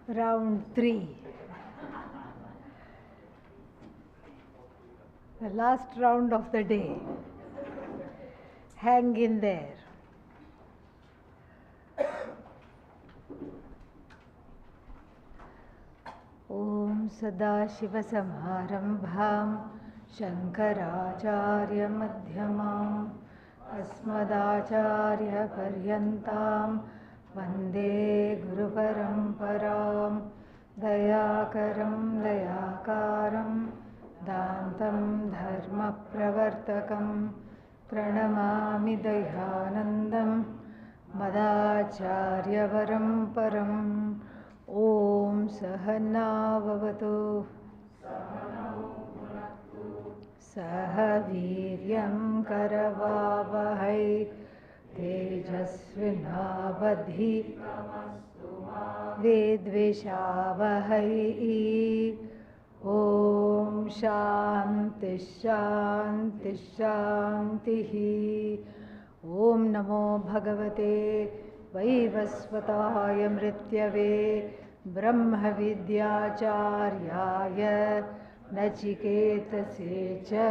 Round 3. The last round of the day. Hang in there. Om Sadashivasamarambham Shankaracharya Madhyamam Asmadacharya Paryantam Vande Guru Paramparam Dayakaram Dayakaram Dantam Dharma Pravartakam Pranamami Dayanandam Madacharya Paramparam Om Sahana Vavatu Saha Viryam Karavavahai Tejasvinavadhi Vedvishavahai Om Shanti Shanti Shanti Om Namo Bhagavate Vaivasvataya Mrityave Brahma Vidyacharyaya Nachiketase cha.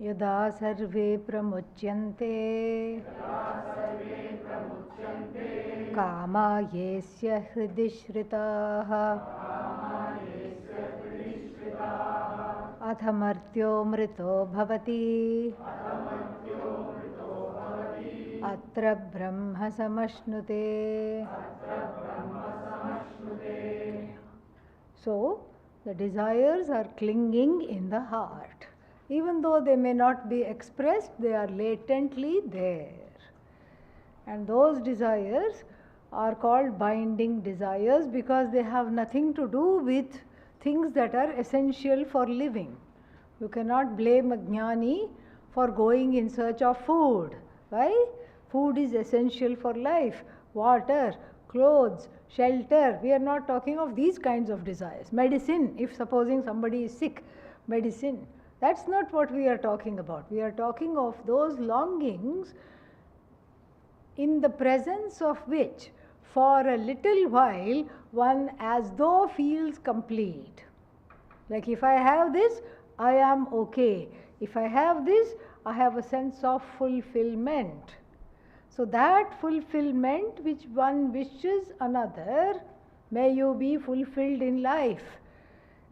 Yada sarve pramuchyante kama yesya hridi shritaha athamartyo mrito bhavati atra brahma samashnute. So, the desires are clinging in the heart. Even though they may not be expressed, they are latently there. And those desires are called binding desires because they have nothing to do with things that are essential for living. You cannot blame a jnani for going in search of food. Why? Food is essential for life. Water, clothes, shelter. We are not talking of these kinds of desires. Medicine, if supposing somebody is sick, medicine. That's not what we are talking about. We are talking of those longings in the presence of which for a little while one as though feels complete. Like if I have this, I am okay. If I have this, I have a sense of fulfillment. So that fulfillment which one wishes another, may you be fulfilled in life.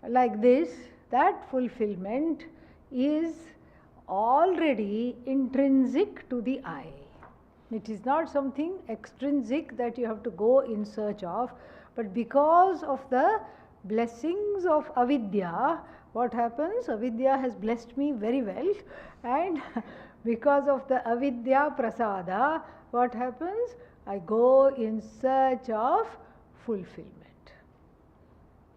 Like this, that fulfillment is already intrinsic to the I. It is not something extrinsic that you have to go in search of, but because of the blessings of avidya, what happens? Avidya has blessed me very well, and because of the avidya prasada, what happens? I go in search of fulfillment.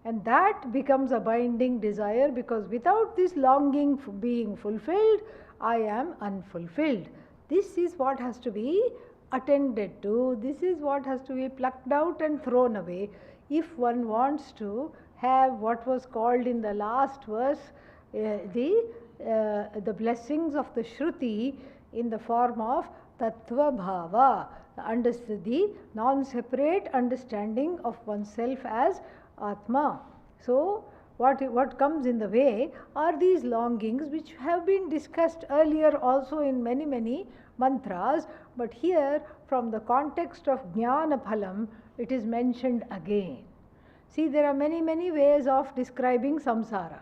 And that becomes a binding desire because without this longing for being fulfilled, I am unfulfilled. This is what has to be attended to. This is what has to be plucked out and thrown away if one wants to have what was called in the last verse the blessings of the Shruti in the form of Tattva Bhava, the non-separate understanding of oneself as Atma. So, what comes in the way are these longings which have been discussed earlier also in many mantras, but here from the context of Jnana Phalam it is mentioned again. See, there are many ways of describing samsara,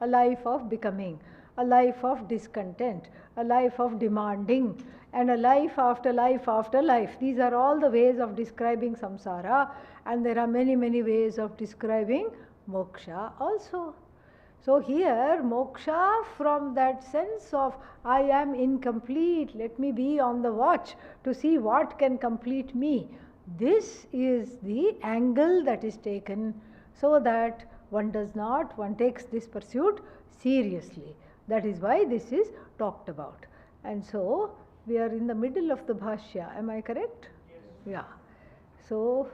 a life of becoming, a life of discontent, a life of demanding, and a life after life after life. These are all the ways of describing samsara, and there are many ways of describing moksha also. So here moksha from that sense of I am incomplete, let me be on the watch to see what can complete me. This is the angle that is taken so that one takes this pursuit seriously. That is why this is talked about. And so We are in the middle of the Bhashya, am I correct? Yes. Yeah. So,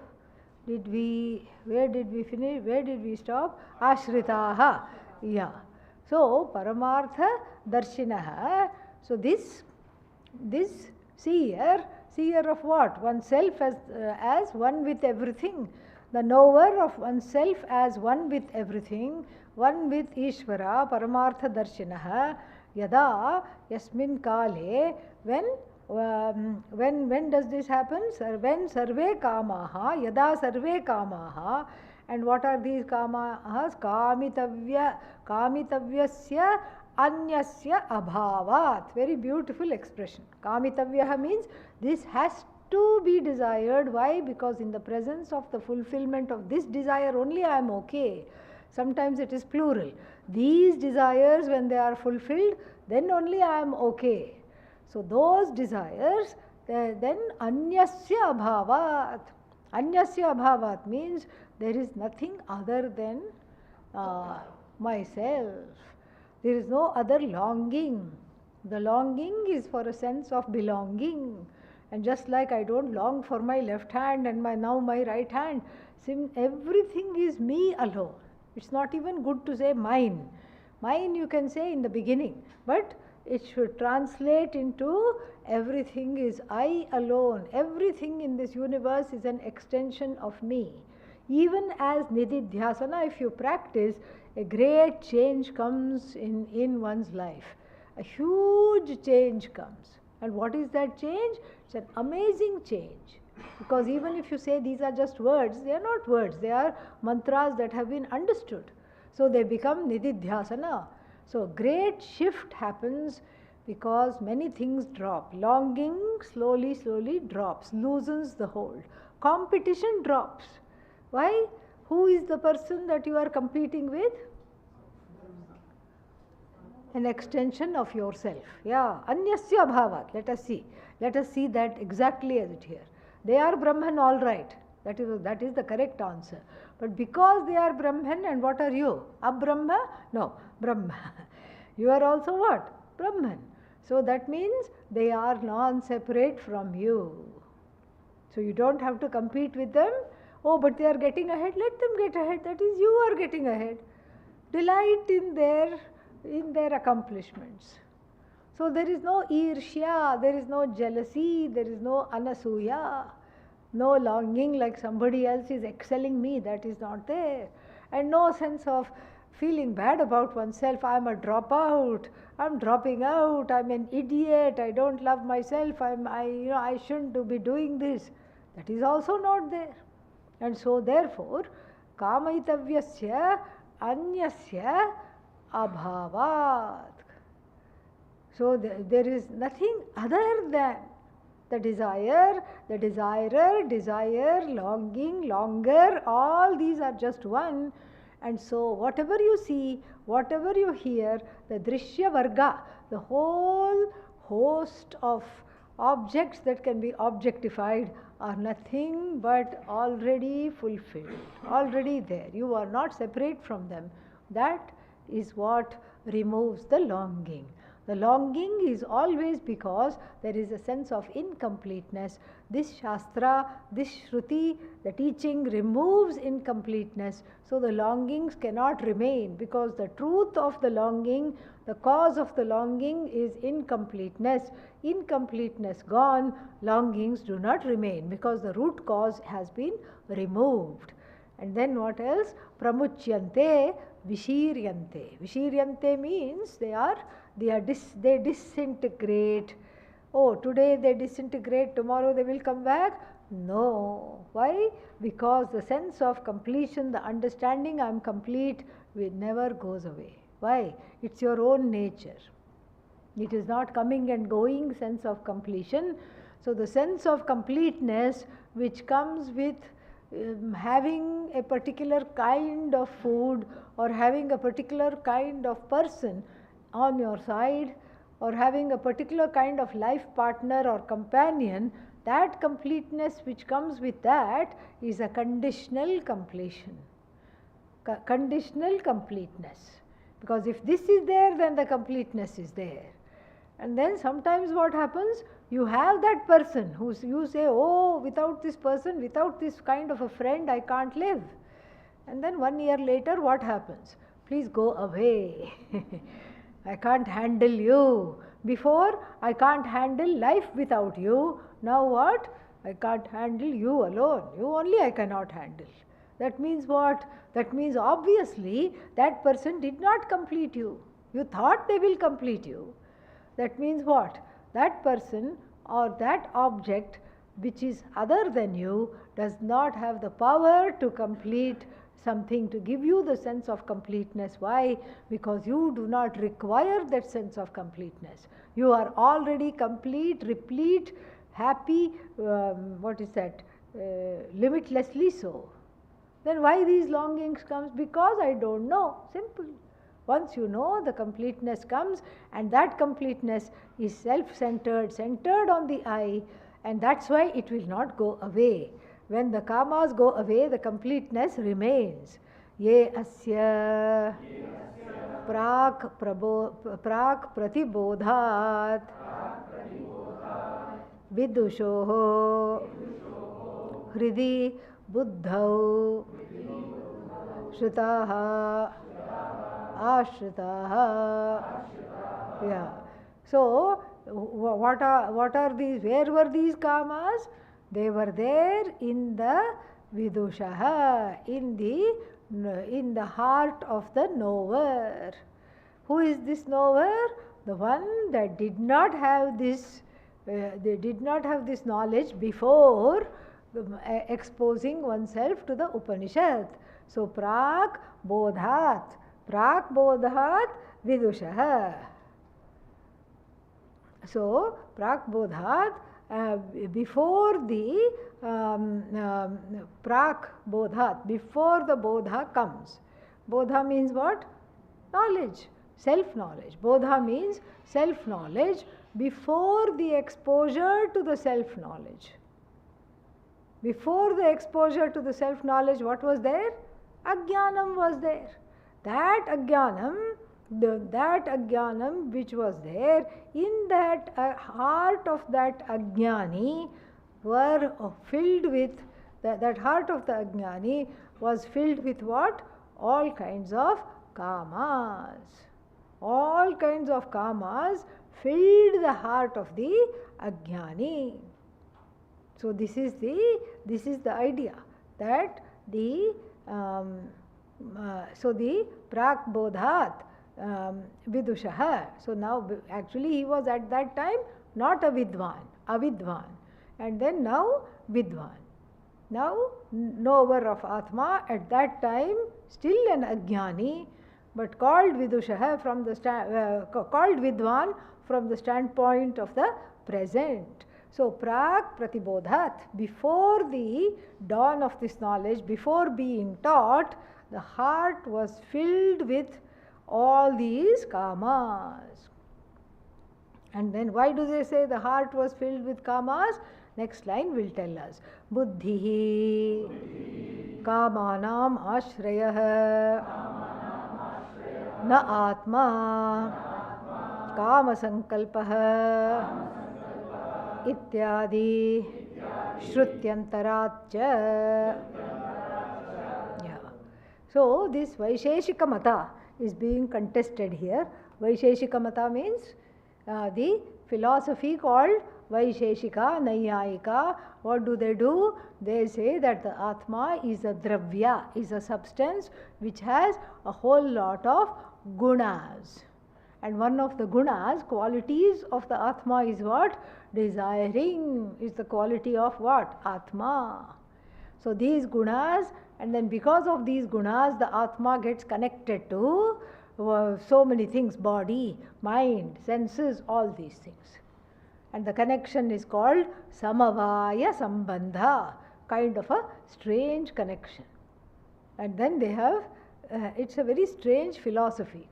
where did we finish? Where did we stop? Ashritaha. Yeah. So, Paramartha Darshinaha. So, this seer of what? Oneself as one with everything. The knower of oneself as one with everything, one with Ishvara, Paramartha Darshinaha, Yada, Yasmin Kale, when does this happen? When Sarve Kamaha, Yada Sarve Kamaha, and what are these Kamahas? Kamitavyasya Anyasya Abhavat. Very beautiful expression. Kamitavyaha means this has to be desired. Why? Because in the presence of the fulfillment of this desire only I am okay. Sometimes it is plural. These desires, when they are fulfilled, then only I am okay. So those desires, then anyasya abhavat. Anyasya abhavat means there is nothing other than myself. There is no other longing. The longing is for a sense of belonging. And just like I don't long for my left hand and now my right hand, everything is me alone. It's not even good to say mine. Mine you can say in the beginning, but it should translate into everything is I alone. Everything in this universe is an extension of me. Even as nididhyasana, if you practice, a great change comes in one's life. A huge change comes. And what is that change? It's an amazing change. Because even if you say these are just words, they are not words. They are mantras that have been understood. So they become nididhyasana. So great shift happens because many things drop. Longing slowly drops, loosens the hold. Competition drops. Why? Who is the person that you are competing with? An extension of yourself. Yeah. Anyasya bhavat. Let us see. Let us see that exactly as it here. They are Brahman, all right. That is the correct answer. But because they are Brahman, and what are you? Abrahma? No, Brahma. You are also what? Brahman. So that means they are non-separate from you. So you don't have to compete with them. Oh, but they are getting ahead. Let them get ahead. That is, you are getting ahead. Delight in their accomplishments. So there is no irshya, there is no jealousy, there is no anasuya, no longing like somebody else is excelling me, that is not there. And no sense of feeling bad about oneself. I am a dropout, I am dropping out, I am an idiot, I don't love myself, I shouldn't be doing this. That is also not there. And so therefore, kamaitavyasya anyasya abhavat. So there is nothing other than the desire, the desirer, desire, longing, longer, all these are just one. And so whatever you see, whatever you hear, the drishya varga, the whole host of objects that can be objectified are nothing but already fulfilled, already there. You are not separate from them. That is what removes the longing. The longing is always because there is a sense of incompleteness. This Shastra, this Shruti, the teaching removes incompleteness. So the longings cannot remain because the truth of the longing, the cause of the longing is incompleteness. Incompleteness gone, longings do not remain because the root cause has been removed. And then what else? Pramuchyante, vishiryante. Vishiryante means they disintegrate. Oh, today they disintegrate, tomorrow they will come back? No. Why? Because the sense of completion, the understanding I am complete, it never goes away. Why? It's your own nature. It is not coming and going sense of completion. So the sense of completeness which comes with having a particular kind of food or having a particular kind of person on your side or having a particular kind of life partner or companion, that completeness which comes with that is a conditional completion. Conditional completeness. Because if this is there, then the completeness is there. And then sometimes what happens? You have that person who you say, oh, without this person, without this kind of a friend, I can't live. And then 1 year later, what happens? Please go away. I can't handle you. Before, I can't handle life without you. Now what? I can't handle you alone. You only I cannot handle. That means what? That means obviously that person did not complete you. You thought they will complete you. That means what? That person or that object which is other than you does not have the power to complete something, to give you the sense of completeness. Why? Because you do not require that sense of completeness. You are already complete, replete, happy, limitlessly so. Then why these longings comes? Because I don't know. Simple. Once you know, the completeness comes, and that completeness is self-centered, centered on the I, and that's why it will not go away. When the kamas go away, the completeness remains. Ye asya prak pratibodhat vidushoho hridi buddhau shritaha ashritaha. Yeah. So, what are these? Where were these kamas? They were there in the vidushaha, in the heart of the knower. Who is this knower? The one that did not have this. They did not have this knowledge before exposing oneself to the Upanishad. So, prak bodhat vidushaha. So, prak bodhat, before the prak bodhat, before the bodha comes. Bodha means what? Knowledge, self-knowledge. Bodha means self-knowledge before the exposure to the self-knowledge. Before the exposure to the self-knowledge, what was there? Ajnanam was there. That ajnanam which was there, in that heart of that ajnani were filled with, that heart of the ajnani was filled with what? All kinds of kamas. All kinds of kamas filled the heart of the ajnani. So this is the idea, that the the prak bodhat vidushaha. So now actually he was at that time not a avidvan, and then now vidvan. Now knower of Atma, at that time still an ajnani, but called vidushaha from the called vidvan from the standpoint of the present. So, prak pratibodhat, before the dawn of this knowledge, before being taught, the heart was filled with all these kamas. And then why do they say the heart was filled with kamas? Next line will tell us. Buddhihi kamanam ashrayah na atma kama sankalpah ityadi shrutyantarat cha. Yeah. So this Vaisheshika Mata is being contested here. Vaisheshika Mata means the philosophy called Vaisheshika, Naiyayika. What do? They say that the Atma is a dravya, is a substance which has a whole lot of gunas. And one of the gunas, qualities of the Atma is what? Desiring is the quality of what? Atma. So these gunas, and then because of these gunas, the Atma gets connected to so many things, body, mind, senses, all these things. And the connection is called samavaya sambandha, kind of a strange connection. And then they have, it's a very strange philosophy.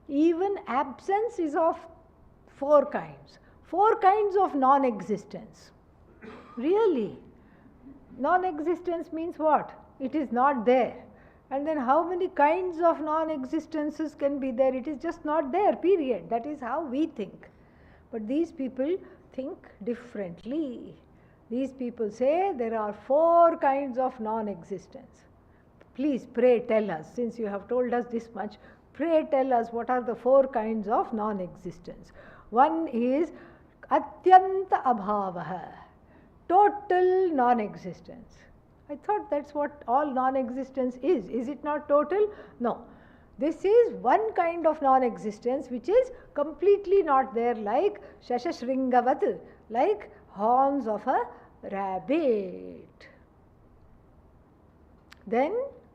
Even absence is of four kinds of non-existence. Really, non-existence means what? It is not there. And then how many kinds of non-existences can be there? It is just not there, period. That is how we think. But these people think differently. These people say there are 4 kinds of non-existence. Please pray tell us, since you have told us this much, pray tell us what are the 4 kinds of non-existence. One is Atyanta Abhavaha, total non-existence. I thought that's what all non-existence is. Is it not total? No. This is one kind of non-existence which is completely not there, like Shashashringavat, like horns of a rabbit. Then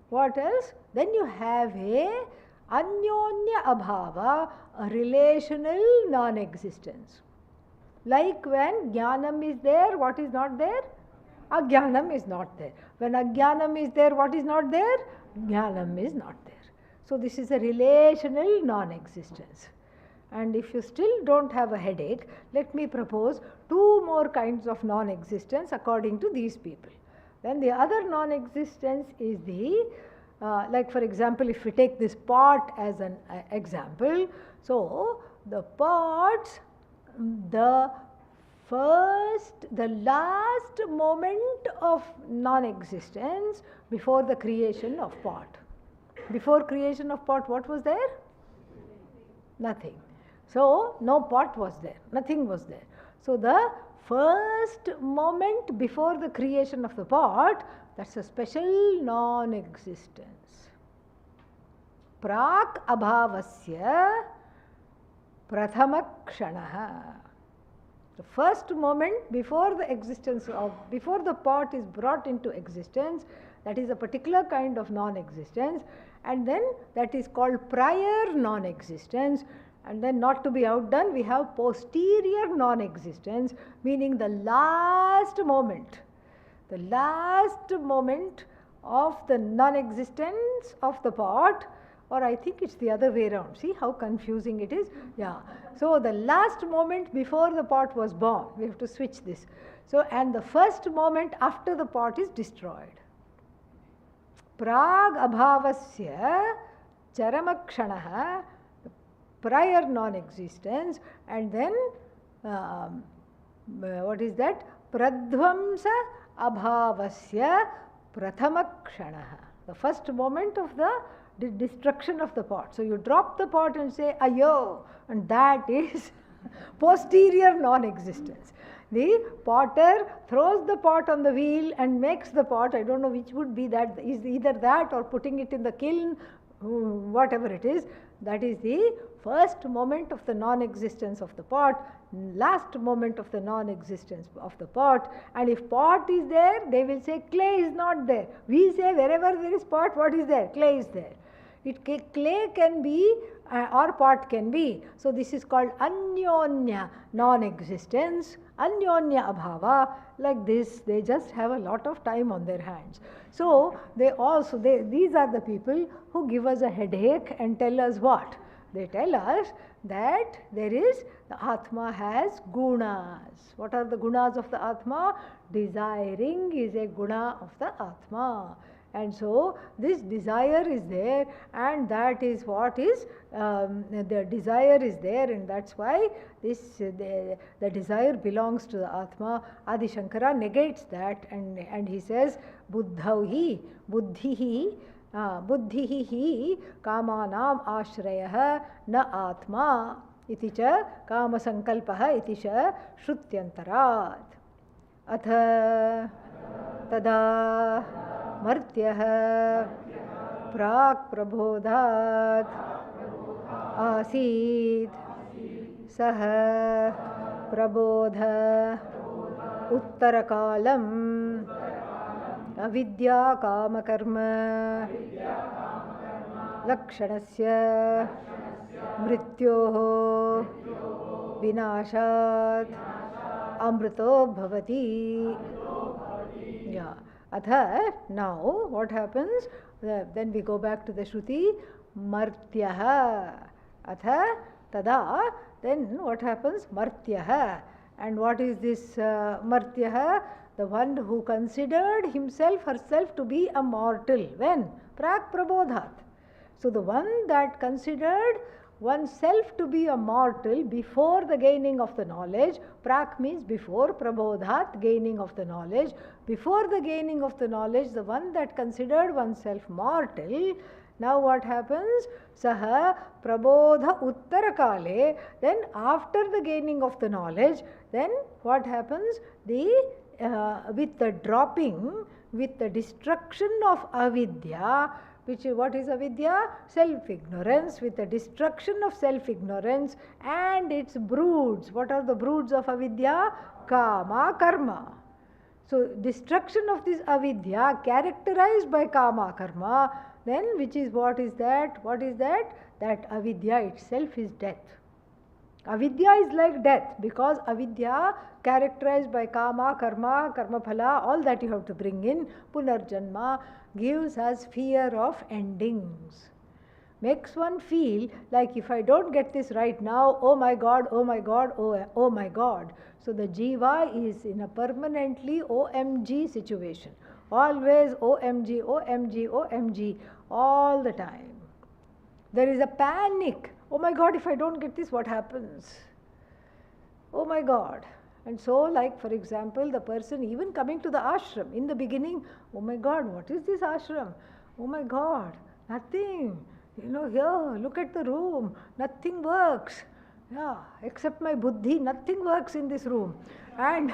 what else? Then you have a Anyonya Abhava, a relational non-existence. Like when Jnanam is there, what is not there? Ajnanam is not there. When Ajnanam is there, what is not there? Jnanam is not there. So this is a relational non-existence. And if you still don't have a headache, let me propose 2 more kinds of non-existence according to these people. Then the other non-existence is the, like for example, if we take this pot as an example, so the pots, the last moment of non-existence before the creation of pot. Before creation of pot, what was there? Nothing. So, no pot was there, nothing was there. So, the first moment before the creation of the pot, that's a special non-existence. Prak abhavasya prathama kshanaha. The first moment before the existence of, before the pot is brought into existence, that is a particular kind of non-existence, and then that is called prior non-existence. And then, not to be outdone, we have posterior non-existence, meaning the last moment of the non-existence of the pot, or I think it's the other way around. See how confusing it is? Yeah. So, the last moment before the pot was born, we have to switch this. So, and the first moment after the pot is destroyed. Prag abhavasya charamakshanaha, prior non-existence, and then what is that? Pradvamsa abhavasya prathamakkshanaha, the first moment of the destruction of the pot. So you drop the pot and say ayo, and that is posterior non-existence. The potter throws the pot on the wheel and makes the pot, I don't know which would be that, is either that or putting it in the kiln, whatever it is, that is the first moment of the non-existence of the pot, last moment of the non-existence of the pot. And if pot is there, they will say clay is not there. We say wherever there is pot, what is there? Clay is there. Clay can be or pot can be. So this is called anyonya non-existence, anyonya abhava. Like this, they just have a lot of time on their hands. So these are the people who give us a headache and tell us what? They tell us that there is, the Atma has gunas. What are the gunas of the Atma? Desiring is a guna of the Atma. And so this desire is there, and that is what is, the desire is there, and that's why this the desire belongs to the Atma. Adi Shankara negates that, and he says, buddhihi kamanam ashrayah na atma iti cha kama sankalpah iti cha shrutyantarat. Atha tada martyah prak prabodhat asid sah prabodha uttarakalam avidya kama karma lakshanasya mrityoho vinashat amrito bhavati. Yeah. Atha, now what happens? Then we go back to the Shruti. Martyaha. Atha tada. Then what happens? Martyaha. And what is this Martyaha? The one who considered himself, herself to be a mortal. When? Prak prabodhat. So the one that considered oneself to be a mortal before the gaining of the knowledge. Prak means before, prabodhat, gaining of the knowledge. Before the gaining of the knowledge, the one that considered oneself mortal, now what happens? Saha prabodha uttarakale. Then after the gaining of the knowledge, then what happens? With the dropping, with the destruction of avidya, which is what is avidya? Self-ignorance. With the destruction of self-ignorance and its broods. What are the broods of avidya? Kama, karma. So destruction of this avidya characterized by kama, karma, then which is what is that? What is that? That avidya itself is death. Avidya is like death, because avidya characterized by kama, karma, karma phala, all that you have to bring in, punarjanma, gives us fear of endings. Makes one feel like if I don't get this right now, oh my God, oh my God, oh my God. So the jiva is in a permanently OMG situation. Always OMG, OMG, OMG, all the time. There is a panic. Oh my God, if I don't get this, what happens? Oh my God. And so, like for example, the person even coming to the ashram, in the beginning, oh my God, what is this ashram? Oh my God, nothing. Here, look at the room, nothing works. Yeah, except my buddhi, nothing works in this room. And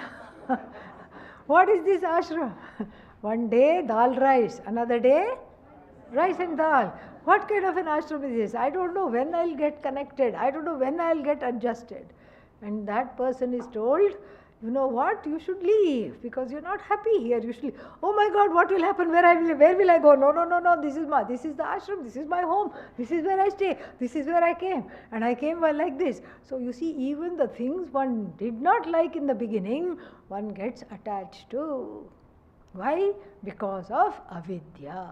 what is this ashram? One day, dal rice, another day, rice and dal. What kind of an ashram is this? I don't know when I'll get connected. I don't know when I'll get adjusted. And that person is told, you know what, you should leave because you're not happy here. You should leave. Oh my God, what will happen? Where will I go? No. This is the ashram. This is my home. This is where I stay. This is where I came. And I came like this. So you see, even the things one did not like in the beginning, one gets attached to. Why? Because of avidya.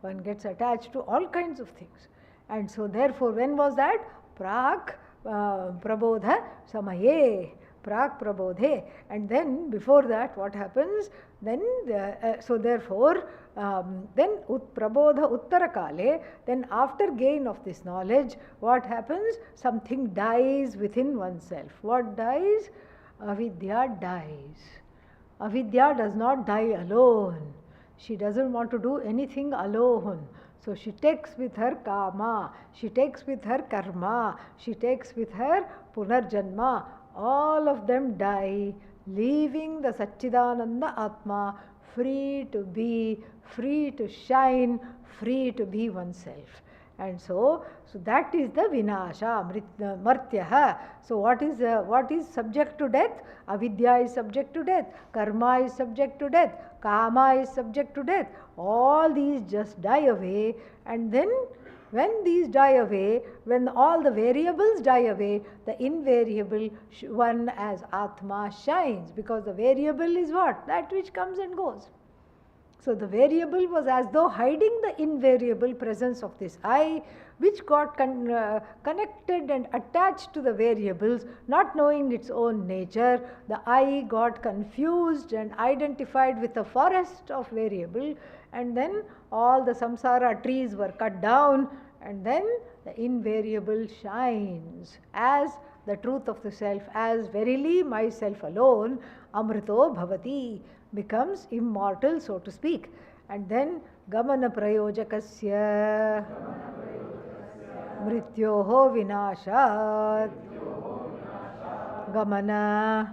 One gets attached to all kinds of things. And so therefore, when was that? Prak prabodha samaye. Prak prabodhe. And then before that, what happens? Then, so therefore, then prabodha uttarakale, then after gain of this knowledge, what happens? Something dies within oneself. What dies? Avidya dies. Avidya does not die alone. She doesn't want to do anything alone. So she takes with her kama, she takes with her karma, she takes with her punarjanma. All of them die, leaving the Satchidananda Atma free to be, free to shine, free to be oneself. And so that is the vinasha, martyaha. So what is subject to death? Avidya is subject to death, karma is subject to death, kama is subject to death. All these just die away, and then when these die away, when all the variables die away, the invariable one as Atma shines, because the variable is what? That which comes and goes. So the variable was as though hiding the invariable presence of this I, which got connected and attached to the variables, not knowing its own nature. The I got confused and identified with a forest of variable, and then all the samsara trees were cut down, and then the invariable shines as the truth of the self, as verily myself alone, amrito bhavati, becomes immortal, so to speak. And then gamana prayojakasya mrityoho vinashat gamana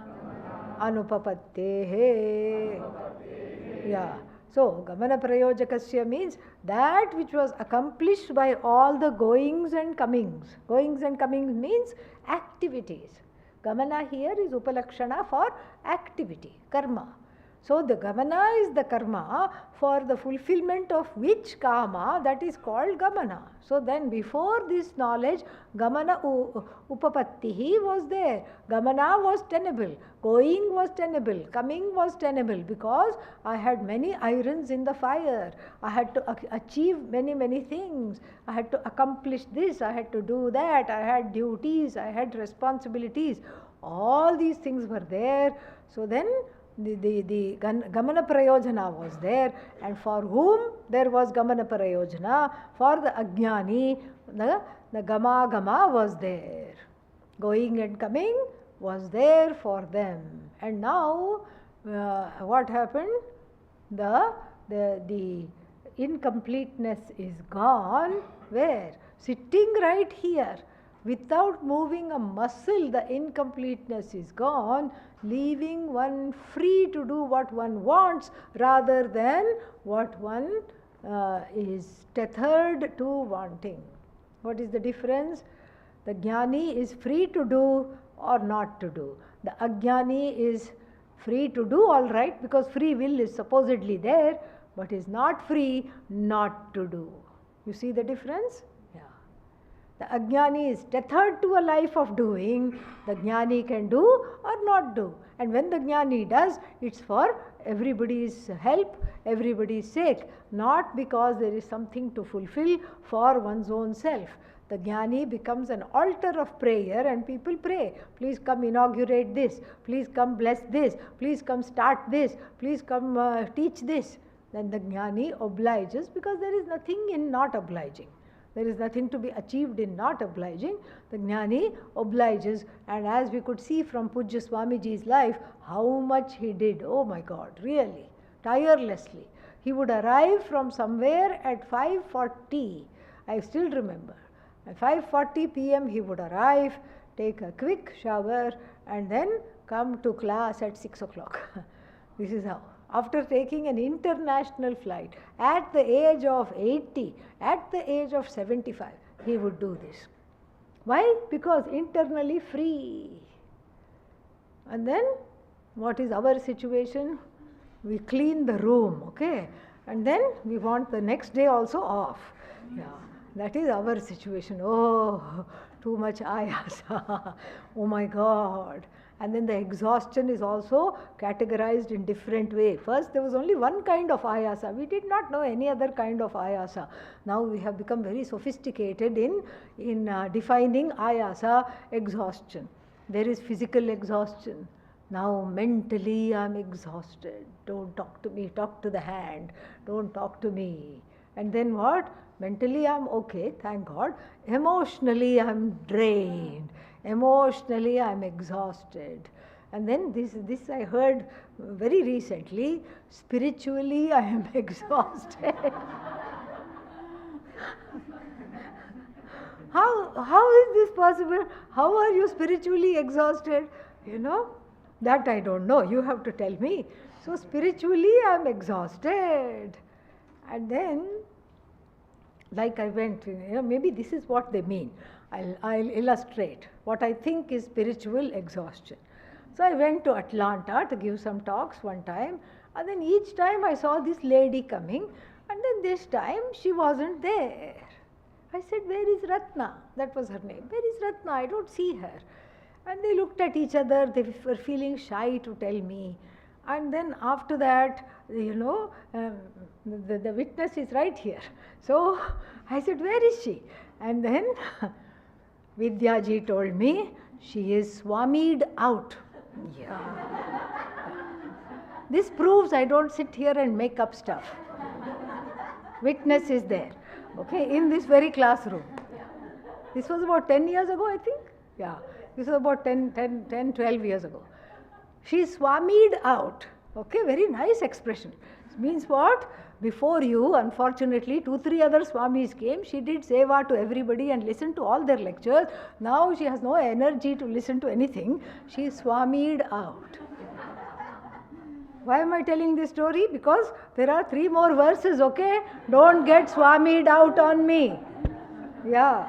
anupapattehe. Yeah. So, gamana prayojakasya means that which was accomplished by all the goings and comings. Goings and comings means activities. Gamana here is upalakshana for activity, karma. So the gamana is the karma for the fulfillment of which kama, that is called gamana. So then before this knowledge, gamana upapattihi was there. Gamana was tenable, going was tenable, coming was tenable, because I had many irons in the fire. I had to achieve many things. I had to accomplish this, I had to do that, I had duties, I had responsibilities. All these things were there. So then the Gamana Prayojana was there, and for whom there was Gamana Prayojana, for the Ajnani, the Gama was there. Going and coming was there for them. And now, what happened? The incompleteness is gone. Where? Sitting right here. Without moving a muscle, the incompleteness is gone, leaving one free to do what one wants rather than what one is tethered to wanting. What is the difference? The Jnani is free to do or not to do. The Ajnani is free to do, all right, because free will is supposedly there, but is not free not to do. You see the difference? The Ajnani is tethered to a life of doing. The Jnani can do or not do. And when the Jnani does, it's for everybody's help, everybody's sake, not because there is something to fulfill for one's own self. The Jnani becomes an altar of prayer and people pray. Please come inaugurate this. Please come bless this. Please come start this. Please come teach this. Then the Jnani obliges because there is nothing in not obliging. There is nothing to be achieved in not obliging. The Jnani obliges, and as we could see from Pujya Swamiji's life, how much he did. Oh my God, really, tirelessly. He would arrive from somewhere at 5:40. I still remember. At 5:40 p.m. he would arrive, take a quick shower, and then come to class at 6 o'clock. This is how. After taking an international flight, at the age of 80, at the age of 75, he would do this. Why? Because internally free. And then, what is our situation? We clean the room, okay? And then we want the next day also off. Yeah, that is our situation. Oh, too much ayasa. Oh my God. And then the exhaustion is also categorized in different way. First, there was only one kind of ayasa. We did not know any other kind of ayasa. Now we have become very sophisticated in defining ayasa, exhaustion. There is physical exhaustion. Now mentally I am exhausted. Don't talk to me, talk to the hand. Don't talk to me. And then what? Mentally I am okay, thank God. Emotionally I am drained. Emotionally I am exhausted. And then this I heard very recently, spiritually I am exhausted. How is this possible? How are you spiritually exhausted? You know, that I don't know. You have to tell me. So spiritually I am exhausted. And then, like I went, maybe this is what they mean. I'll illustrate what I think is spiritual exhaustion. So I went to Atlanta to give some talks one time, and then each time I saw this lady coming, and then this time she wasn't there. I said, where is Ratna? That was her name. Where is Ratna? I don't see her. And they looked at each other. They were feeling shy to tell me. And then after that, the witness is right here. So I said, where is she? And then Vidyaji told me, she is swamied out. Yeah. This proves I don't sit here and make up stuff. Witness is there, okay, in this very classroom. This was about 10 years ago, I think. Yeah, this was about 10, 12 years ago. She is swamied out. Okay, very nice expression. It means what? Before you, unfortunately, 2-3 other Swamis came. She did seva to everybody and listened to all their lectures. Now she has no energy to listen to anything. She is swamied out. Why am I telling this story? Because there are 3 more verses, okay? Don't get swamied out on me. Yeah.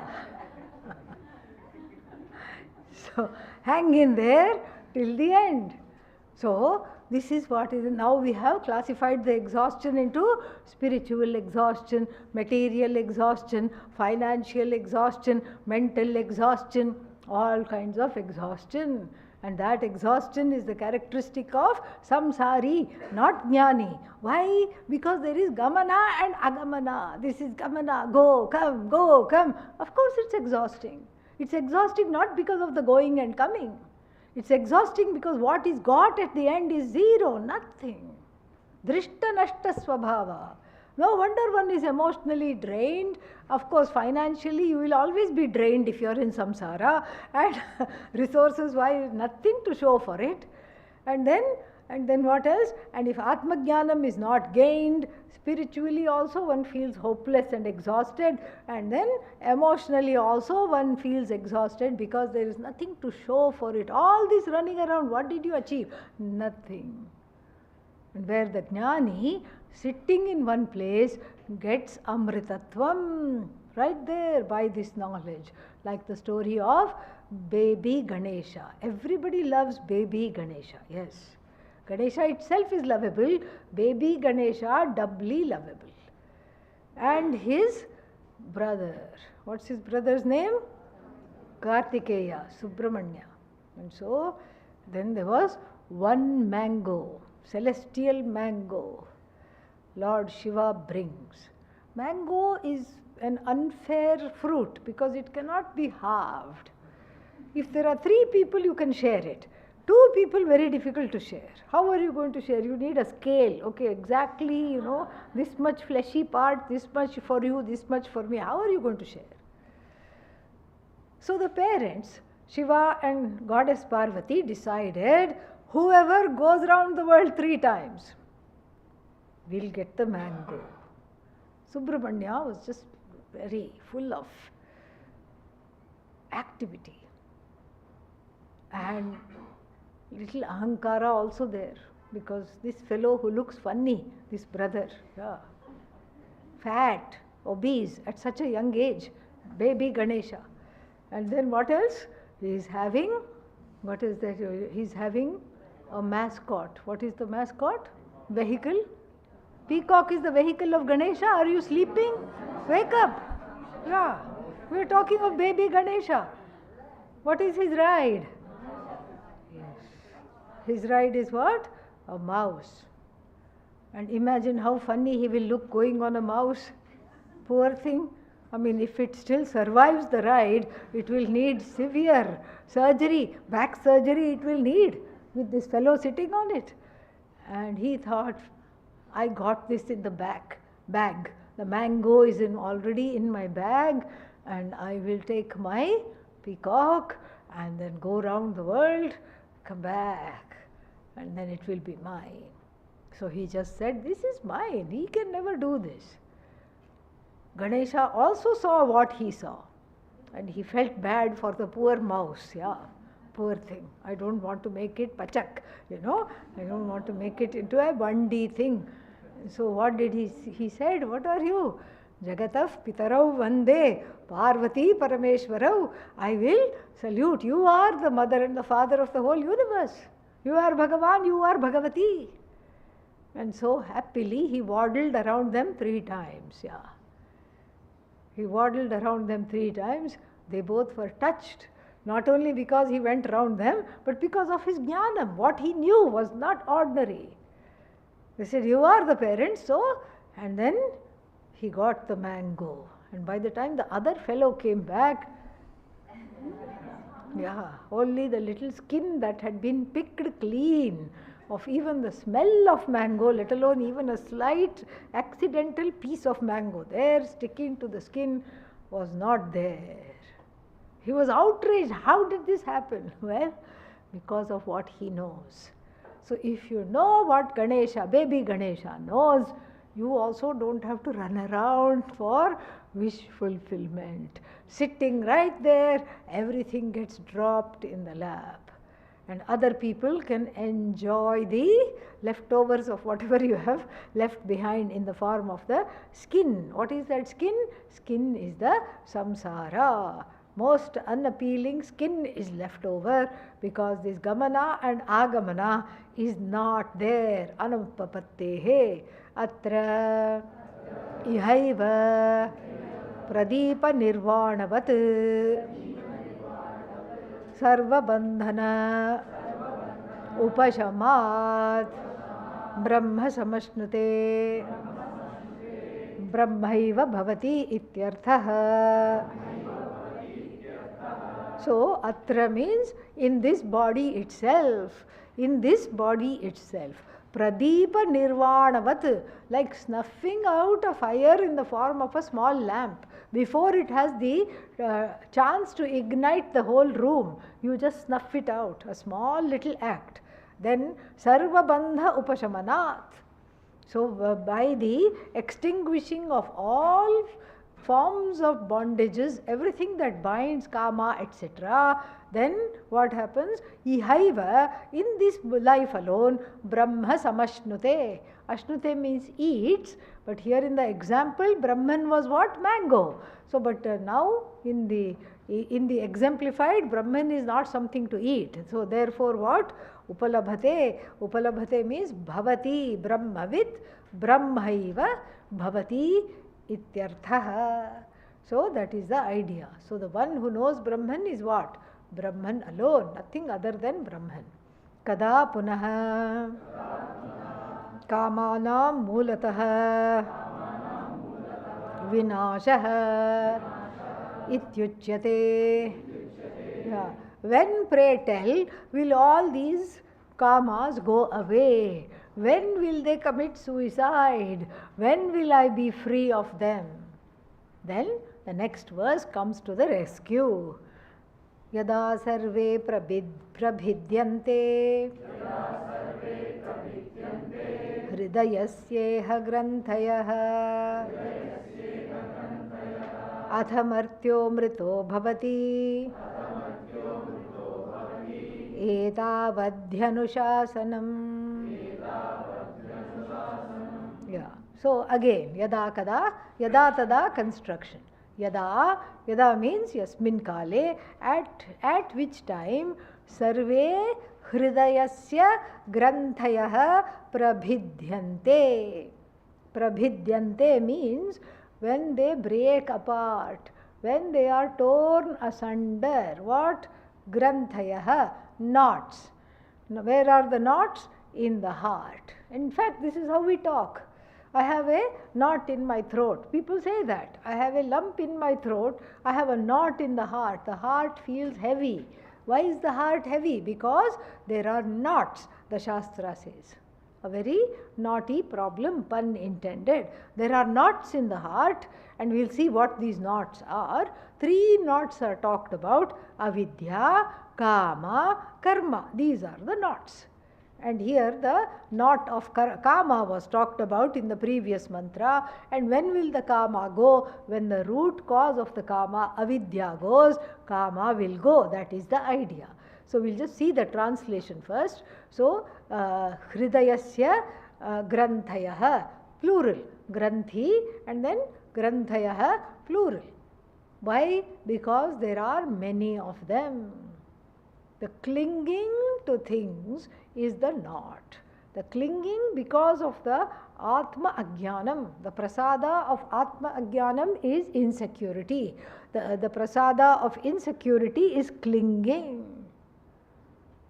So, hang in there till the end. So, this is what is. Now we have classified the exhaustion into spiritual exhaustion, material exhaustion, financial exhaustion, mental exhaustion, all kinds of exhaustion. And that exhaustion is the characteristic of samsari, not jnani. Why? Because there is gamana and agamana. This is gamana, go, come. Of course it's exhausting. It's exhausting not because of the going and coming. It's exhausting because what is got at the end is zero, nothing. Drishta nashta svabhava. No wonder one is emotionally drained. Of course, financially you will always be drained if you are in samsara, and resources-wise, nothing to show for it. And then what else? And if Atmajnanam is not gained, spiritually also one feels hopeless and exhausted, and then emotionally also one feels exhausted because there is nothing to show for it. All this running around, what did you achieve? Nothing. And where the jnani, sitting in one place, gets amritatvam right there by this knowledge. Like the story of baby Ganesha. Everybody loves baby Ganesha, yes. Ganesha itself is lovable, baby Ganesha doubly lovable. And his brother, what's his brother's name? Kartikeya, Subramanya. And so then there was one mango, celestial mango, Lord Shiva brings. Mango is an unfair fruit because it cannot be halved. If there are 3 people, you can share it. 2 people, very difficult to share. How are you going to share? You need a scale. Okay, exactly, this much fleshy part, this much for you, this much for me. How are you going to share? So the parents, Shiva and Goddess Parvati, decided whoever goes around the world 3 times will get the mango. Subramanya was just very full of activity. And little ahankara also there, because this fellow who looks funny, this brother, fat, obese at such a young age, baby Ganesha. And then what else? He is having, what is that? He is having a mascot. What is the mascot? Vehicle? Peacock is the vehicle of Ganesha. Are you sleeping? Wake up. Yeah. We are talking of baby Ganesha. What is his ride? His ride is what? A mouse. And imagine how funny he will look going on a mouse. Poor thing. I mean, if it still survives the ride, it will need severe surgery, back surgery it will need, with this fellow sitting on it. And he thought, I got this in the bag. The mango is already in my bag, and I will take my peacock and then go around the world, come back, and then it will be mine. So he just said, this is mine. He can never do this. Ganesha also saw what he saw, and he felt bad for the poor mouse. Yeah, poor thing. I don't want to make it pachak, I don't want to make it into a bandi thing. So what did he said, what are you? Jagataf Pitarau Vande Parvati Parameshwarau. I will salute. You are the mother and the father of the whole universe. You are Bhagavan, you are Bhagavati. And so happily he waddled around them 3 times. Yeah. He waddled around them 3 times. They both were touched, not only because he went around them, but because of his jnanam. What he knew was not ordinary. They said, you are the parents, so, and then he got the mango. And by the time the other fellow came back, only the little skin that had been picked clean of even the smell of mango, let alone even a slight accidental piece of mango there sticking to the skin, was not there. He was outraged. How did this happen? Well, because of what he knows. So if you know what Ganesha, baby Ganesha knows, you also don't have to run around for wish fulfillment. Sitting right there, everything gets dropped in the lap. And other people can enjoy the leftovers of whatever you have left behind in the form of the skin. What is that skin? Skin is the samsara. Most unappealing skin is left over because this gamana and agamana is not there. Anuppapattehe atra ihaiva pradipa nirvanavat sarva bandhana upashamat brahma samashnute brahmaiva bhavati ityarthaha. So, atra means in this body itself, in this body itself. Pradeepa nirvanavat, like snuffing out a fire in the form of a small lamp. Before it has the chance to ignite the whole room, you just snuff it out, a small little act. Then, sarva bandha upashamanat. So, by the extinguishing of all forms of bondages, everything that binds kama, etc., then what happens? Ihaiva, in this life alone, Brahma samashnute. Ashnute means eats, but here in the example, Brahman was what? Mango. So, but now in the exemplified, Brahman is not something to eat. So, therefore what? Upalabhate. Upalabhate means bhavati, brahmavit, brahmaiva, bhavati, ityarthaha. So, that is the idea. So, the one who knows Brahman is what? Brahman alone, nothing other than Brahman. Kada punaha kamanam mulatah vinashah ityuchyate. Yeah. When, pray tell, will all these kamas go away? When will they commit suicide? When will I be free of them? Then the next verse comes to the rescue. Yada sarve prabhidyante hridayasyeha granthayah athamartyo mrito bhavati etavadhyanushasanam. Yeah. So again, yada kada, yada tada construction. Yada, yada means yasmin kale, at which time sarve hridayasya granthayah prabhidyante. Prabhidyante means when they break apart, when they are torn asunder. What? Granthayah, knots. Now, where are the knots? In the heart. In fact, this is how we talk. I have a knot in my throat. People say that. I have a lump in my throat. I have a knot in the heart. The heart feels heavy. Why is the heart heavy? Because there are knots, the Shastra says. A very naughty problem, pun intended. There are knots in the heart, and we'll see what these knots are. 3 knots are talked about: avidya, kama, karma. These are the knots. And here the knot of kama was talked about in the previous mantra. And when will the kama go? When the root cause of the kama, avidya, goes, kama will go. That is the idea. So we'll just see the translation first. So, hridayasya granthayah, plural. Granthi and then granthayah, plural. Why? Because there are many of them. The clinging to things is the knot. The clinging because of the Atma Ajnanam. The prasada of Atma Ajnanam is insecurity. The prasada of insecurity is clinging.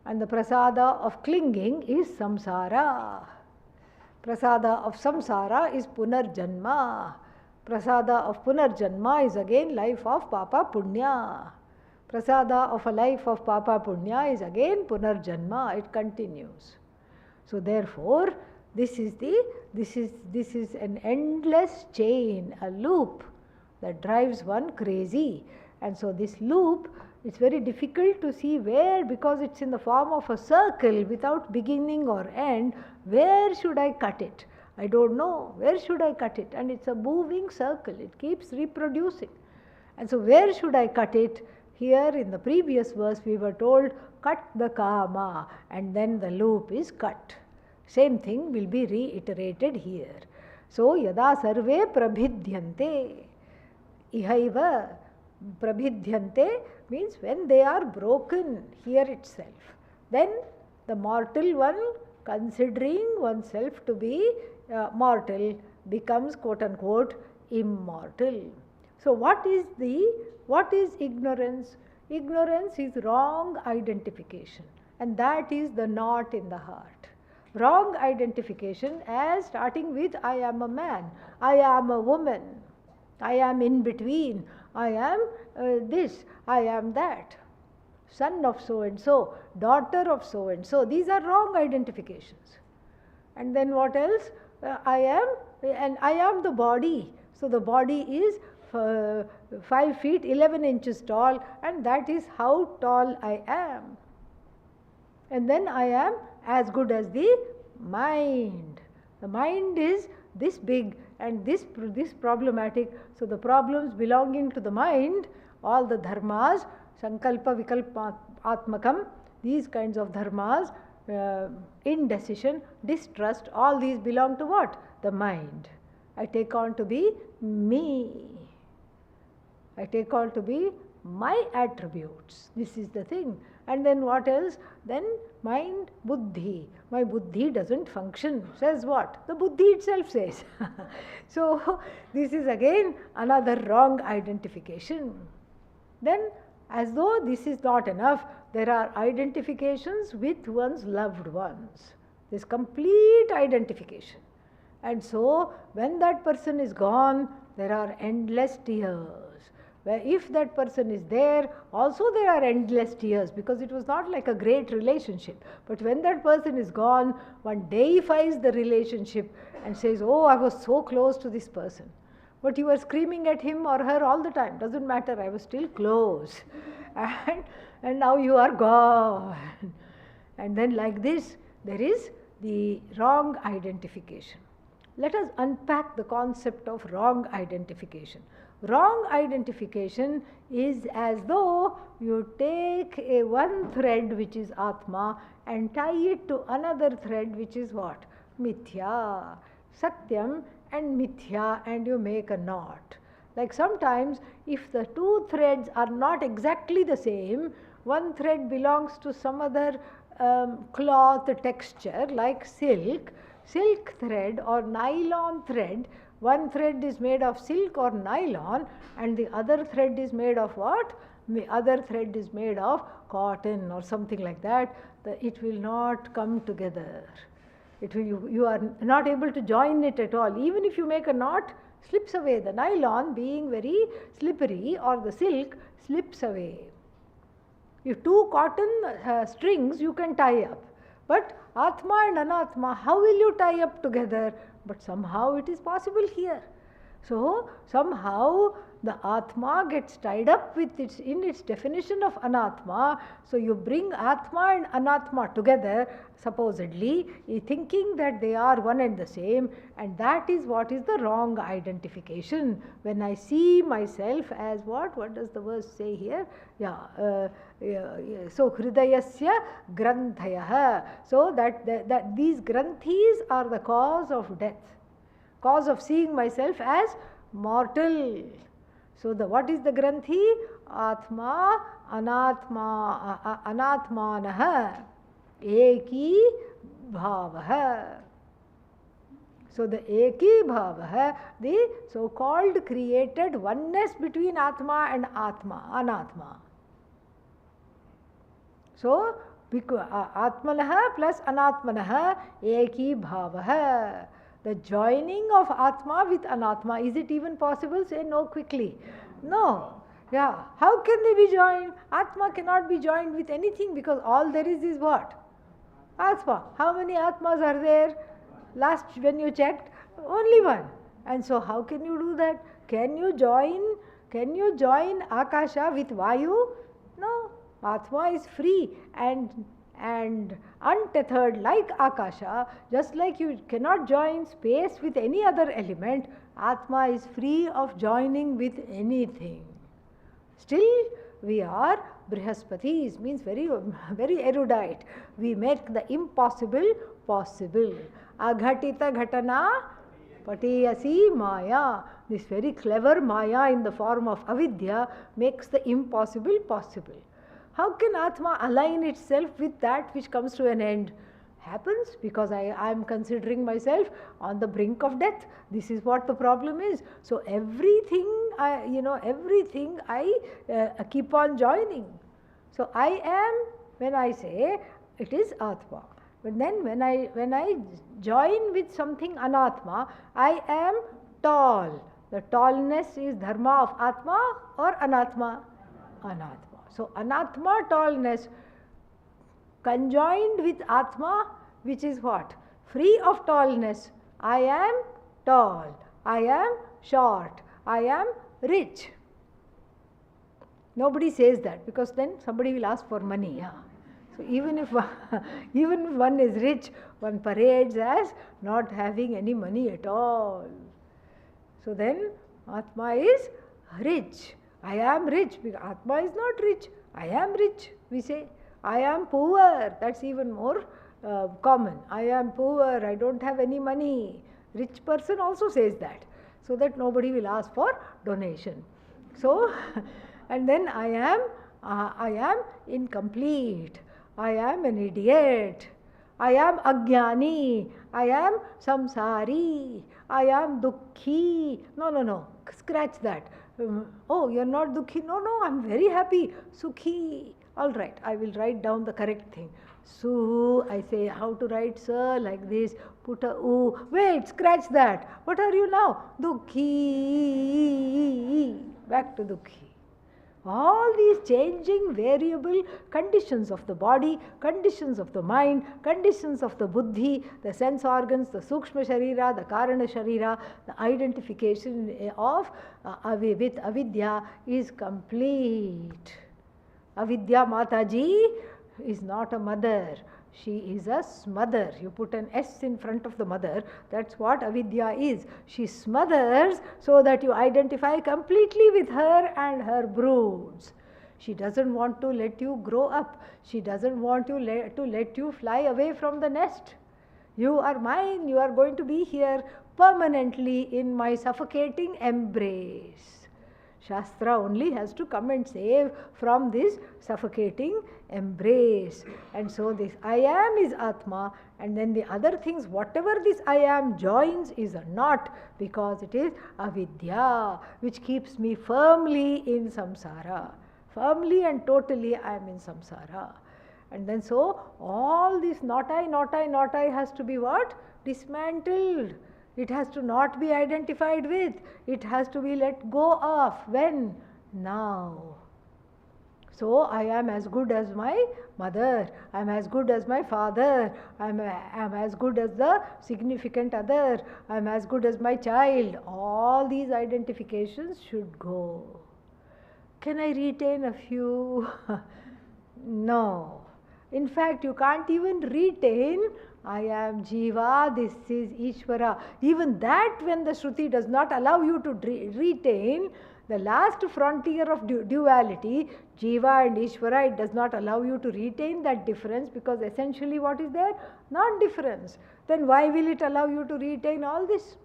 And the prasada of clinging is samsara. Prasada of samsara is punarjanma. Prasada of punarjanma is again life of papa punya. Prasada of a life of papa punya is again punarjanma. It continues. So therefore, this is an endless chain, a loop that drives one crazy. And so this loop, it's very difficult to see where, because it's in the form of a circle without beginning or end. Where should I cut it? I don't know. Where should I cut it? And it's a moving circle. It keeps reproducing. And so where should I cut it? Here in the previous verse we were told, cut the kama, and then the loop is cut. Same thing will be reiterated here. So yada sarve prabhidyante, ihaiva prabhidyante means when they are broken here itself. Then the mortal one, considering oneself to be mortal, becomes quote unquote immortal. So what is ignorance? Ignorance is wrong identification, and that is the knot in the heart. Wrong identification as starting with I am a man, I am a woman, I am in between, I am this, I am that. son of so and so, daughter of so and so. These are wrong identifications. And then what else? I am the body. So the body is 5 feet 11 inches tall, and that is how tall I am. And then I am as good as the mind. The mind is this big and this problematic. So the problems belonging to the mind, all the dharmas, sankalpa, vikalpa, atmakam, these kinds of dharmas, indecision, distrust, all these belong to what? The mind. I take on to be me. I take on to be my attributes. This is the thing. And then what else? Then mind, buddhi. My buddhi doesn't function. Says what? The buddhi itself says. So this is again another wrong identification. Then, as though this is not enough, there are identifications with one's loved ones. This complete identification. And so when that person is gone, there are endless tears. Where if that person is there, also there are endless tears, because it was not like a great relationship. But when that person is gone, one deifies the relationship and says, oh, I was so close to this person. But you were screaming at him or her all the time. Doesn't matter, I was still close. And now you are gone. And then like this, there is the wrong identification. Let us unpack the concept of wrong identification. Wrong identification is as though you take one thread which is Atma and tie it to another thread which is what? Mithya. Satyam and Mithya, and you make a knot. Like sometimes if the two threads are not exactly the same, one thread belongs to some other cloth texture like silk thread or nylon thread. One thread is made of silk or nylon and the other thread is made of what? The other thread is made of cotton or something like that. It will not come together. You are not able to join it at all. Even if you make a knot, slips away. The nylon being very slippery or the silk slips away. If two cotton strings you can tie up. But Atma and Anatma, how will you tie up together? But somehow it is possible here. So somehow the Atma gets tied up with in its definition of Anatma. So you bring Atma and Anatma together, supposedly, thinking that they are one and the same, and that is what is the wrong identification. When I see myself as what? What does the verse say here? So Hridayasya Granthayah. So that these Granthis are the cause of death, cause of seeing myself as mortal. So what is the Granthi? Atma, Anatma, Anatmanah, Eki Bhavah. So the Eki Bhavah, the so-called created oneness between Atma and Anatma. So Atmanah plus Anatmanah, Eki Bhavah. The joining of Atma with Anatma, is it even possible? Say no quickly. No. Yeah. How can they be joined? Atma cannot be joined with anything because all there is what? Atma. How many Atmas are there? Last when you checked, only one. And so how can you do that? Can you join Akasha with Vayu? No. Atma is free and untethered like Akasha. Just like you cannot join space with any other element, Atma is free of joining with anything. Still we are Brihaspatis, means very, very erudite. We make the impossible possible. Aghatita ghatana patiyasi maya. This very clever maya in the form of avidya makes the impossible possible. How can Atma align itself with that which comes to an end? Happens because I am considering myself on the brink of death. This is what the problem is. So everything I keep on joining. So I am, when I say, it is Atma. But then when I join with something Anatma, I am tall. The tallness is dharma of Atma or Anatma? Anatma. So Anatma, tallness, conjoined with Atma, which is what? Free of tallness. I am tall, I am short, I am rich. Nobody says that, because then somebody will ask for money. Yeah. So even if one is rich, one parades as not having any money at all. So then Atma is rich. I am rich. Atma is not rich. I am rich, we say. I am poor. That's even more common. I am poor. I don't have any money. Rich person also says that, so that nobody will ask for donation. So, and then I am incomplete. I am an idiot. I am ajnani. I am samsari. I am dukhi. No. Scratch that. Oh, you're not dukhi? No, I'm very happy. Sukhi. All right, I will write down the correct thing. Su, I say, how to write sir, like this. Put a u. Wait, scratch that. What are you now? Dukhi. Back to dukhi. All these changing variable conditions of the body, conditions of the mind, conditions of the buddhi, the sense organs, the sukshma sharira, the karana sharira, the identification of with avidya is complete. Avidya Mataji is not a mother. She is a smother. You put an S in front of the mother. That's what avidya is. She smothers so that you identify completely with her and her broods. She doesn't want to let you grow up. She doesn't want to let you fly away from the nest. You are mine. You are going to be here permanently in my suffocating embrace. Shastra only has to come and save from this suffocating embrace. And so this I am is Atma, and then the other things, whatever this I am joins is a not, because it is avidya, which keeps me firmly in samsara. Firmly and totally I am in samsara. And then so all this not I has to be what? Dismantled. It has to not be identified with. It has to be let go of. When? Now. So I am as good as my mother. I am as good as my father. I am as good as the significant other. I am as good as my child. All these identifications should go. Can I retain a few? No. In fact, you can't even retain I am Jiva, this is Ishvara. Even that, when the Shruti does not allow you to retain the last frontier of duality, Jiva and Ishvara, it does not allow you to retain that difference, because essentially what is there? Non-difference. Then why will it allow you to retain all this?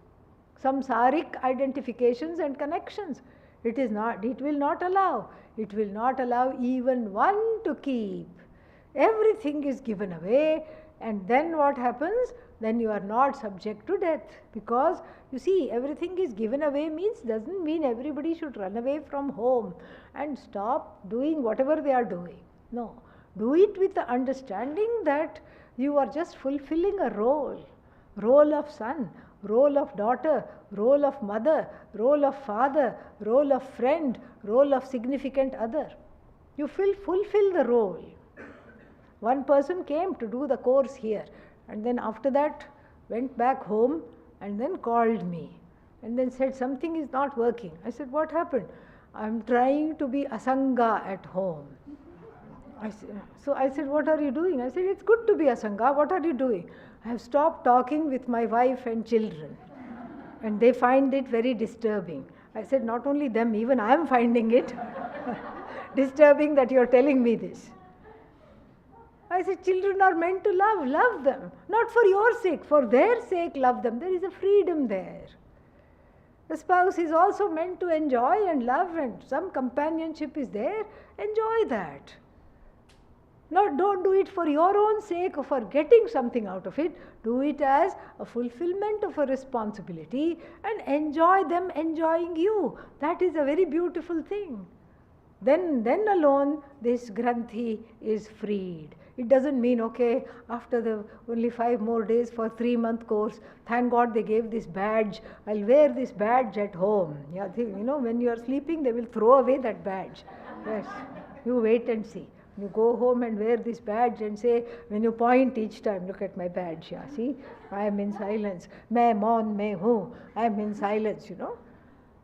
Samsaric identifications and connections. It is not, it will not allow. It will not allow even one to keep. Everything is given away. And then what happens? Then you are not subject to death, because you see, everything is given away doesn't mean everybody should run away from home and stop doing whatever they are doing. No. Do it with the understanding that you are just fulfilling a role. Role of son, role of daughter, role of mother, role of father, role of friend, role of significant other. You fulfill the role. One person came to do the course here, and then after that went back home and then called me and then said something is not working. I said, what happened? I am trying to be asanga at home. So I said, what are you doing? I said, it's good to be asanga. What are you doing? I have stopped talking with my wife and children, and they find it very disturbing. I said, not only them, even I am finding it disturbing that you are telling me this. I said, children are meant to love them. Not for your sake, for their sake, love them. There is a freedom there. The spouse is also meant to enjoy and love, and some companionship is there. Enjoy that. No, don't do it for your own sake or for getting something out of it. Do it as a fulfillment of a responsibility and enjoy them enjoying you. That is a very beautiful thing. Then alone this granthi is freed. It doesn't mean, okay, after the only 5 more days for 3-month course, thank God they gave this badge, I'll wear this badge at home. Yeah, when you are sleeping, they will throw away that badge. Yes. You wait and see. You go home and wear this badge and say, when you point each time, look at my badge, yeah, see, I am in silence. Main maun mein hu, I am in silence,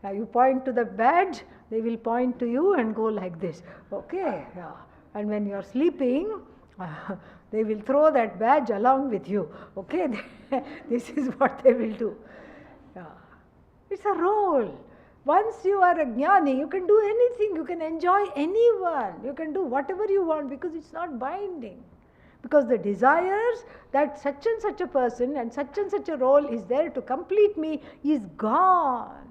Now you point to the badge, they will point to you and go like this. Okay, yeah. And when you are sleeping, they will throw that badge along with you. Okay, this is what they will do. Yeah. It's a role. Once you are a jnani, you can do anything, you can enjoy anyone, you can do whatever you want because it's not binding. Because the desires that such and such a person and such a role is there to complete me is gone.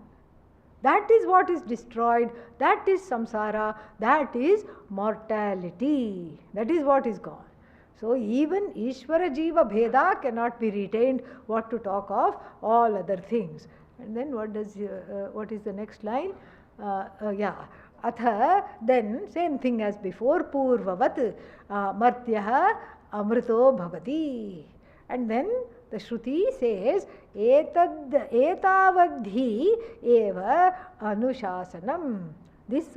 That is what is destroyed, that is samsara, that is mortality, that is what is gone. So even Ishvara Jiva Bheda cannot be retained, what to talk of all other things. And then what is the next line? Atha, then same thing as before, Purvavat Martyaha Amrito Bhavati. And then the Shruti says, Etavadhi eva Anushasanam. This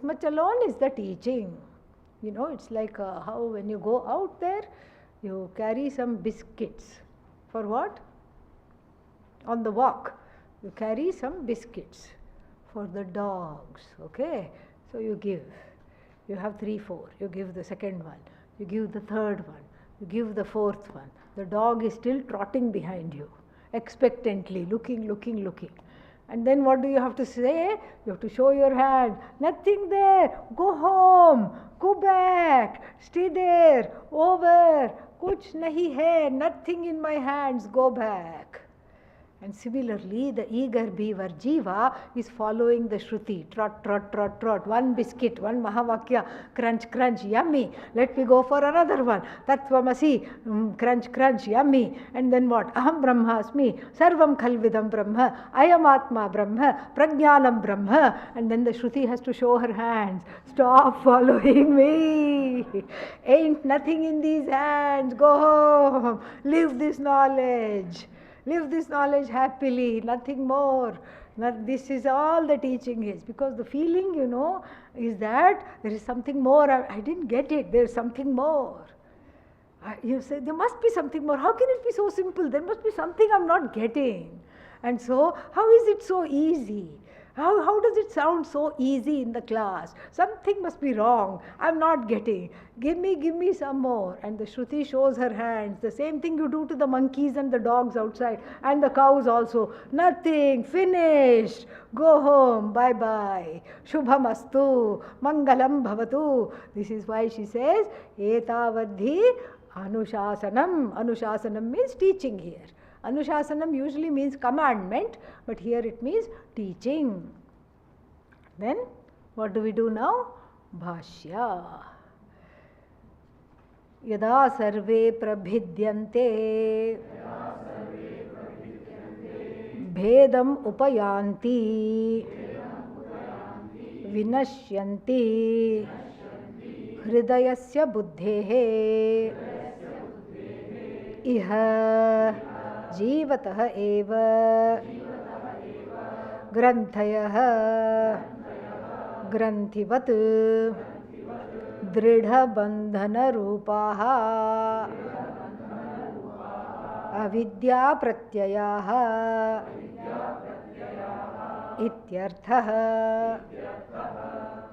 much alone is the teaching. It's like how when you go out there, you carry some biscuits. For what? On the walk, you carry some biscuits for the dogs, okay? So you give. You have 3, 4. You give the second one. You give the third one. You give the fourth one. The dog is still trotting behind you, expectantly, looking. And then what do you have to say? You have to show your hand. Nothing there. Go home. Go back. Stay there. Over. Kuch nahi hai. Nothing in my hands. Go back. And similarly, the eager beaver Jiva is following the Shruti. Trot, trot, trot, trot. One biscuit, one Mahavakya. Crunch, crunch, yummy. Let me go for another one. Tattvamasi, crunch, crunch, yummy. And then what? Aham Brahmasmi. Sarvam Khalvidam Brahma. Ayam Atma Brahma. Prajnanam Brahma. And then the Shruti has to show her hands. Stop following me. Ain't nothing in these hands. Go home. Live this knowledge. Live this knowledge happily, nothing more. This is all the teaching is. Because the feeling, is that there is something more. I didn't get it. There is something more. You say, there must be something more. How can it be so simple? There must be something I'm not getting. And so, how is it so easy? How does it sound so easy in the class? Something must be wrong. I'm not getting. Give me some more. And the Shruti shows her hands. The same thing you do to the monkeys and the dogs outside and the cows also. Nothing. Finished. Go home. Bye-bye. Shubhamastu. Mangalam bhavatu. This is why she says, Etavadhi Anushasanam. Anushasanam means teaching here. Anushasanam usually means commandment, but here it means teaching. Then, what do we do now? Bhashya. Yada sarve prabhidyante bhedam upayanti vinashyanti hridayasya buddhehe iha जीवतः एव ग्रन्थयः ग्रन्थिवत् दृढबन्धनरूपाः अविद्याप्रत्ययाः इत्यर्थः.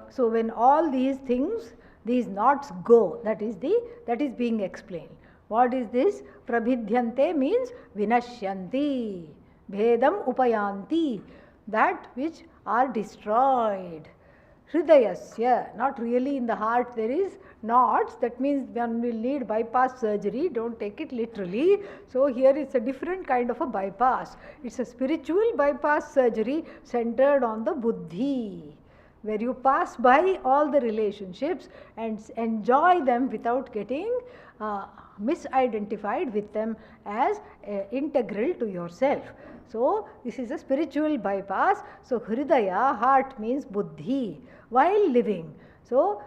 So when all these things, these knots go, that is being explained. What is this? Prabhidhyante means vinashyanti, bhedam upayanti, that which are destroyed. Hridayasya, not really in the heart there is knots, that means one will need bypass surgery, don't take it literally. So here it's a different kind of a bypass. It's a spiritual bypass surgery centered on the buddhi, where you pass by all the relationships and enjoy them without getting misidentified with them as integral to yourself. So this is a spiritual bypass. So hridaya, heart, means buddhi, while living. So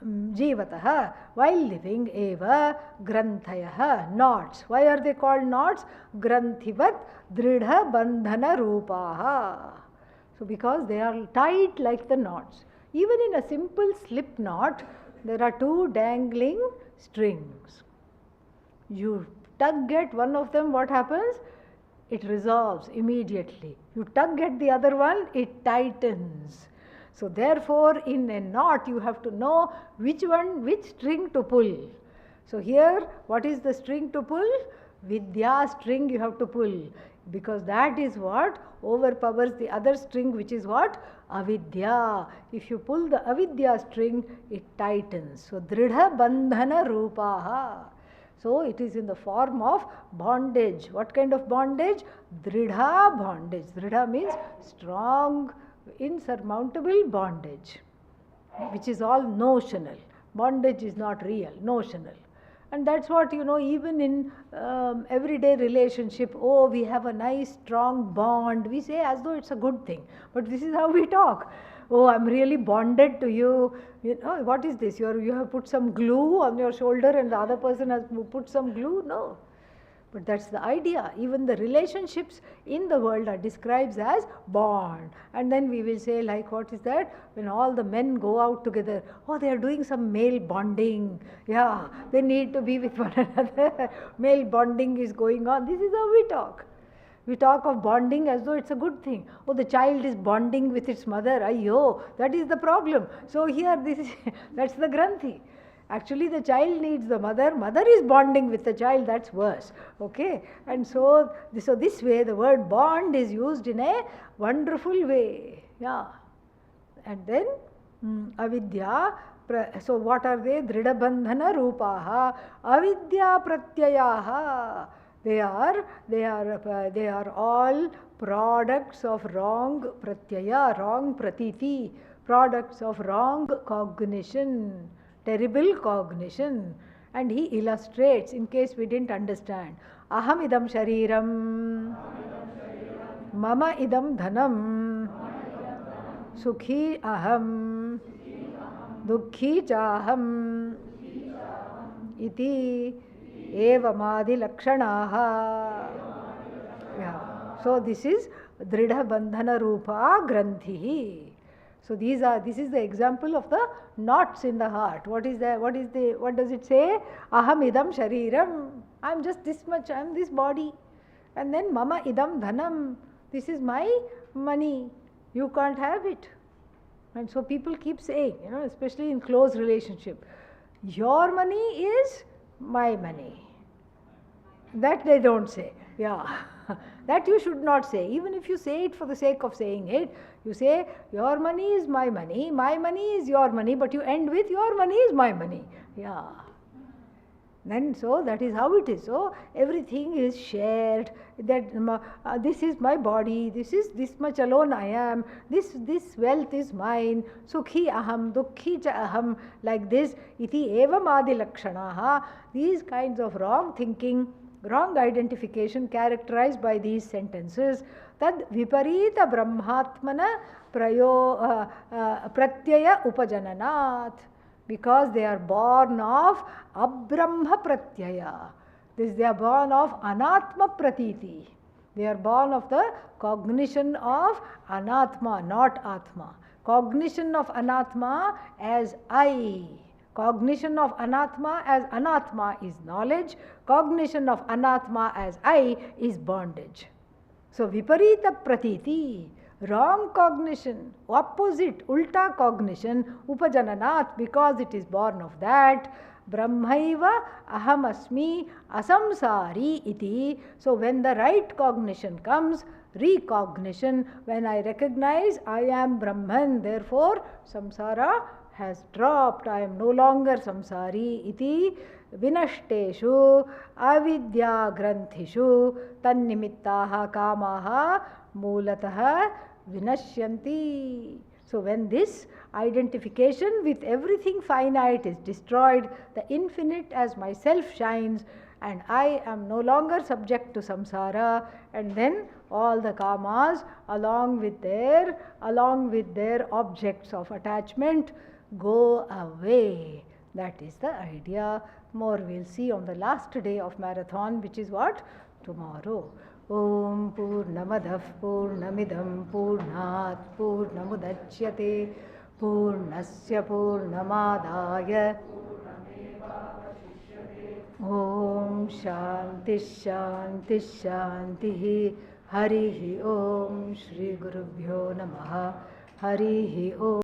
jivataha, while living, eva granthayah, knots. Why are they called knots? Granthivat dridha bandhana rupaha. So because they are tight like the knots. Even in a simple slip knot, there are two dangling strings. You tug at one of them, what happens? It resolves immediately. You tug at the other one, it tightens. So therefore, in a knot, you have to know which string to pull. So here, what is the string to pull? Vidya string you have to pull, because that is what overpowers the other string, which is what? Avidya. If you pull the avidya string, it tightens. So dridha bandhana rupaha. So it is in the form of bondage. What kind of bondage? Dridha bondage. Dridha means strong, insurmountable bondage, which is all notional. Bondage is not real, notional. And that's what, even in everyday relationship, oh, we have a nice strong bond. We say as though it's a good thing. But this is how we talk. Oh, I'm really bonded to you. What is this? You have put some glue on your shoulder and the other person has put some glue? No. But that's the idea. Even the relationships in the world are described as bond. And then we will say, like, what is that? When all the men go out together, oh, they are doing some male bonding. Yeah, they need to be with one another. Male bonding is going on. This is how we talk. We talk of bonding as though it's a good thing. Oh, the child is bonding with its mother. Ayyo, that is the problem. So here, that's the Granthi. Actually, the child needs the mother. Mother is bonding with the child. That's worse. Okay? And so this way, the word bond is used in a wonderful way. Yeah. And then, avidya. So what are they? Dridha bandhana rupaha. Avidya pratyayaha. They are all products of wrong pratyaya, wrong pratiti, products of wrong cognition, terrible cognition. And he illustrates, in case we didn't understand, aham idam shariram, mama idam dhanam, sukhi aham, dukhi chaham, iti evamadi lakshanaha. Yeah. So this is dridha bandhana rupa granthi. So this is the example of the knots in the heart. What does it say? Aham idam shariram. I'm just this much, I'm this body. And then mama idam dhanam. This is my money. You can't have it. And so people keep saying, especially in close relationship, your money is my money. That they don't say. Yeah. That you should not say. Even if you say it for the sake of saying it, you say, your money is my money is your money, but you end with, your money is my money. Yeah. Then so that is how it is. So everything is shared. That this is my body, this much alone I am, this wealth is mine, sukhi aham, dukhi cha aham, like this, iti evam adi lakshanaha. These kinds of wrong thinking, wrong identification characterized by these sentences, tad viparita brahmatmana pratyaya upajananat, because they are born of abrahma pratyaya. They are born of anatma pratiti. They are born of the cognition of anatma, not atma. Cognition of anatma as I. Cognition of anatma as anatma is knowledge. Cognition of anatma as I is bondage. So viparita pratiti, wrong cognition, opposite, ulta cognition, upajananat, because it is born of that. Brahmaiva ahamasmi asamsari iti. So when the right cognition comes, recognition, when I recognize I am Brahman, therefore samsara has dropped, I am no longer samsari iti vinashteshu avidya granthishu tannimittaha kamaha mulataha vinashyanti. So when this identification with everything finite is destroyed, the infinite as myself shines, and I am no longer subject to samsara, and then all the kamas along with their objects of attachment go away. That is the idea. More we'll see on the last day of marathon, which is what? Tomorrow. Om Purnamadah Purnamidam Purnat Purnamudachyate पूर्णस्य पूर्णमादाय ॐ शान्ति शान्ति शान्तिः हरिः ॐ श्री गुरुभ्यो नमः हरिः ॐ।